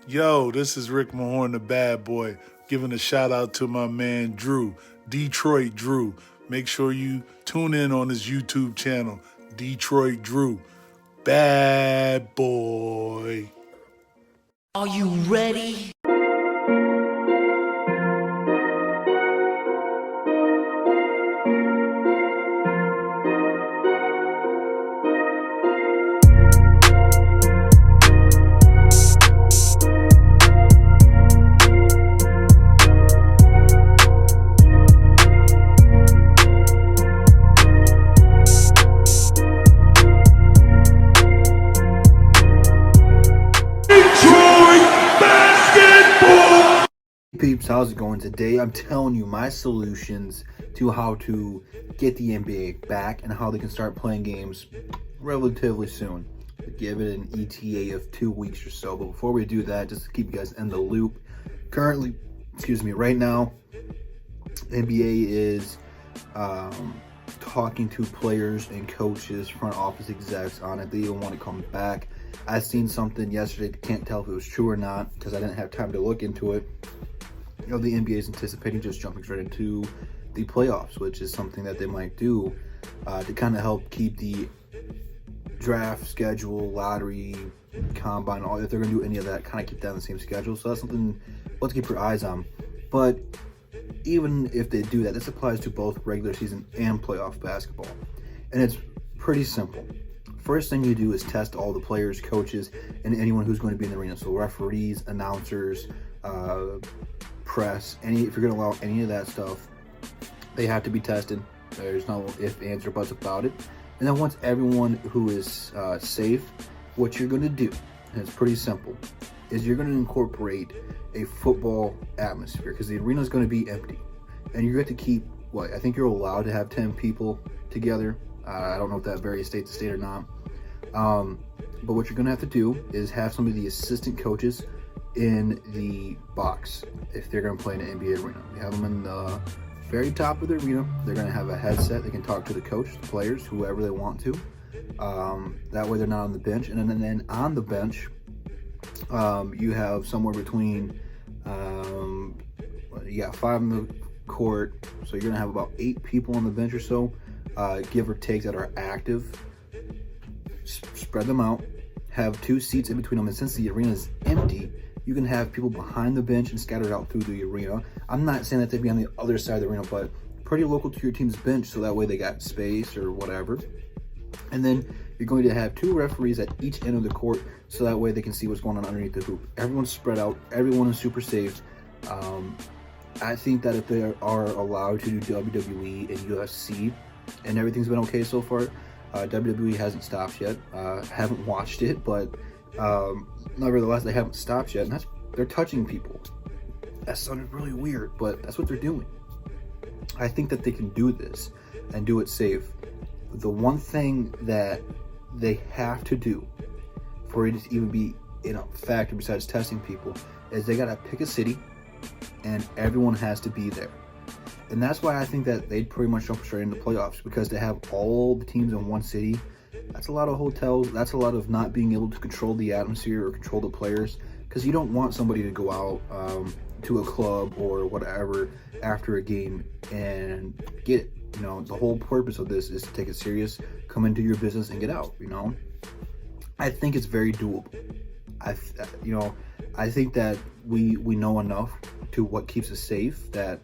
Yo, this is Rick Mahorn, the bad boy, giving a shout out to my man Drew, Detroit Drew. Make sure you tune in on his YouTube channel, Detroit Drew. Bad boy. Are you ready? Peeps, how's it going today? I'm telling you my solutions to how to get the NBA back and how they can start playing games relatively soon. Give it an ETA of 2 weeks or so. But before we do that, just to keep you guys in the loop, currently, right now, NBA is talking to players and coaches, front office execs on it. They even want to come back. I seen something yesterday. Can't tell if it was true or not because I didn't have time to look into it. The NBA is anticipating just jumping straight into the playoffs, which is something that they might do to kind of help keep the draft schedule, lottery, combine, all if they're going to do any of that, kind of keep that on the same schedule. So that's something let's keep your eyes on. But even if they do that, this applies to both regular season and playoff basketball. And it's pretty simple. First thing you do is test all the players, coaches, and anyone who's going to be in the arena. So referees, announcers, press, if you're going to allow any of that stuff, they have to be tested. There's no ifs, ands, or buts about it. And then once everyone who is safe, what you're going to do, and it's pretty simple, is you're going to incorporate a football atmosphere because the arena is going to be empty. And you're going to keep, I think you're allowed to have 10 people together. I don't know if that varies state to state or not. But what you're going to have to do is have some of the assistant coaches in the box if they're going to play in an NBA arena. We have them in the very top of the arena. They're going to have a headset. They can talk to the coach, the players, whoever they want to. That way they're not on the bench. And then on the bench, you have somewhere between, you got 5 in the court. So you're going to have about 8 people on the bench or so, give or take, that are active. Spread them out. Have 2 seats in between them. And since the arena is empty, you can have people behind the bench and scattered out through the arena. I'm not saying that they'd be on the other side of the arena, but pretty local to your team's bench, so that way they got space or whatever. And then you're going to have 2 referees at each end of the court, so that way they can see what's going on underneath the hoop. Everyone's spread out. Everyone is super safe. I think that if they are allowed to do WWE and UFC, and everything's been okay so far, WWE hasn't stopped yet. Haven't watched it, but nevertheless, they haven't stopped yet, and they're touching people. That sounded really weird, but that's what they're doing. I think that they can do this and do it safe. The one thing that they have to do for it to even be in a factor besides testing people is they gotta pick a city, and everyone has to be there. And that's why I think that they'd pretty much jump straight into playoffs, because to have all the teams in one city, that's a lot of hotels. That's a lot of not being able to control the atmosphere or control the players, because you don't want somebody to go out to a club or whatever after a game and get, the whole purpose of this is to take it serious, come into your business and get out, I think it's very doable. I think that we know enough to what keeps us safe that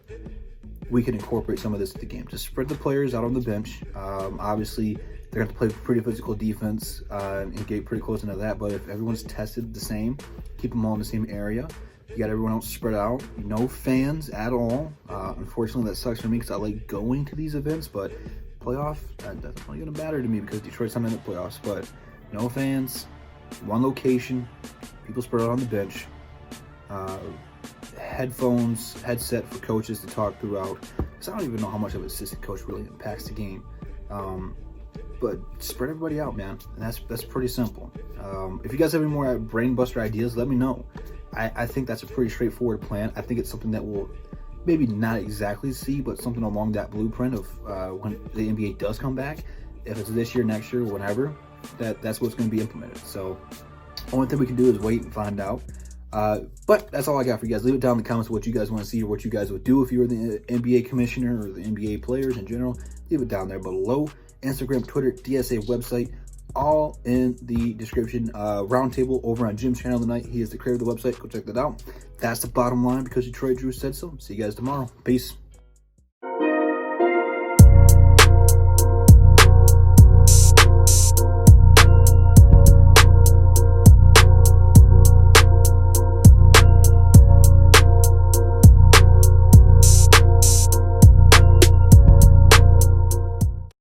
we can incorporate some of this to the game. Just spread the players out on the bench. Obviously, they're going to play pretty physical defense and get pretty close into that. But if everyone's tested the same, keep them all in the same area. You got everyone else spread out. No fans at all. Unfortunately, that sucks for me because I like going to these events. But playoff, that's not going to matter to me because Detroit's not in the playoffs. But no fans, one location, people spread out on the bench. Headset for coaches to talk throughout, because I don't even know how much of an assistant coach really impacts the game. But spread everybody out, man, and that's pretty simple. If you guys have any more brain buster ideas, let me know. I think that's a pretty straightforward plan. I think it's something that we'll maybe not exactly see, but something along that blueprint of when the NBA does come back. If it's this year, next year, whenever, that's what's going to be implemented. So only thing we can do is wait and find out. But that's all I got for you guys. Leave it down in the comments what you guys want to see or what you guys would do if you were the NBA commissioner or the NBA players in general. Leave it down there below. Instagram, Twitter, DSA website, all in the description. Roundtable over on Jim's channel tonight. He is the creator of the website. Go check that out. That's the bottom line because Detroit Drew said so. See you guys tomorrow. Peace.